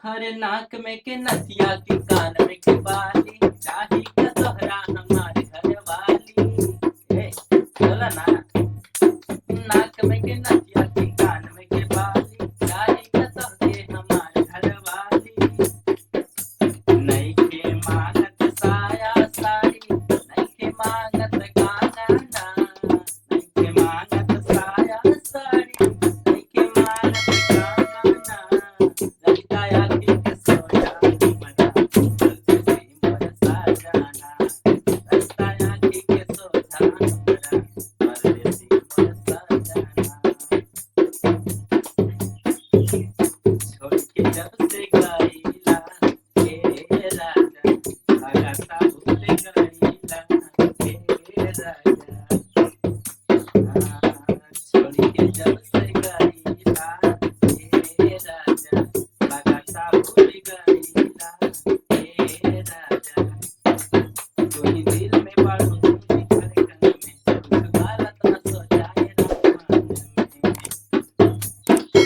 हरे नाक में के नथिया के कान में के बाली चाही का तोहरा हमारे घर वाली। ए बोला ना, नाक में के नथिया के कान में के बाली चाही का तोहरे हमारे घर वाली। नइखे मांगत साया साड़ी नइखे मांगत गाना नइखे मांगत साया साड़ी नइखे मांगत गाना। लगता आखी के सोया हमरा परदेसी मोर साजना। लगता आखी के सोया हमरा परदेसी मोर साजना। छोड़ के जब से गईला हे राजा लगाता भूल गईला हे राजा। छोड़ के जब से गईला हे राजा लगाता भूल गईला हे राजा। तू ही दिल में बाड़ू तू ही धड़कन में कुछ गलत न सोचाए मन में।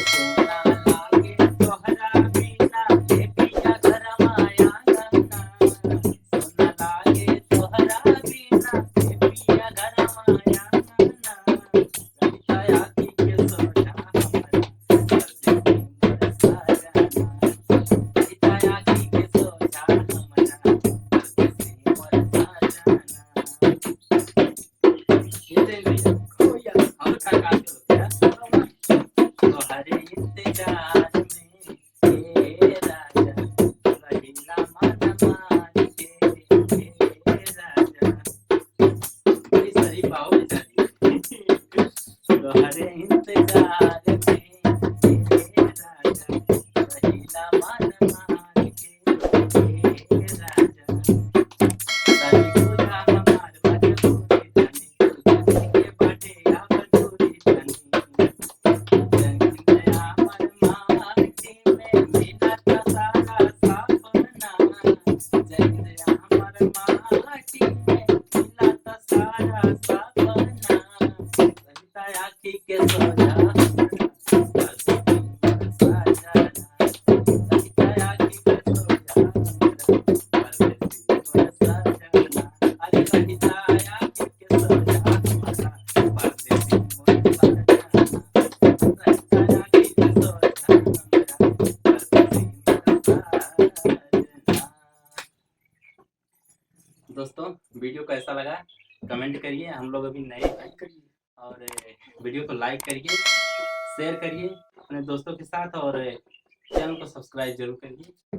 सोना लागे तोहरा बिना हे पिया घरमा आंगना। सोना लागे तोहरा बिना हे पिया घरमा आंगना। लगता आखी के सोझा हमरा परदेसी मोर साजना। लगता आखी के सोझा हमरा परदेसी मोर साजना। ये देख भैया खोया और का होते हैं तोहरे इंतजार में हे राजा रहिला मन मान के हे राजा। बड़ी सही पाओ बेचारी। तोहरे इंतजार में हे राजा रहिला मन मान के हे राजा। तनी बुझा हमार मजबूरी तनी तुझे के बाटे अब दूरी तनी। जंगलिया मन माटी में मिलत सारा सपना। जंगलिया मन माटी में मिलत सारा सपना। लगता आखी के सोझा हमरा परदेसी मोर साजना। लगता आखी के सोझा हमरा परदेसी मोर साजना। अरे लगता आखी के सोझा हमरा परदेसी मोर साजना। लगता आखी के सोझा हमरा परदेसी मोर साजना। दोस्तों वीडियो कैसा लगा कमेंट करिए। हम लोग अभी नए हैं और वीडियो को लाइक करिए, शेयर करिए अपने दोस्तों के साथ और चैनल को सब्सक्राइब जरूर करिए।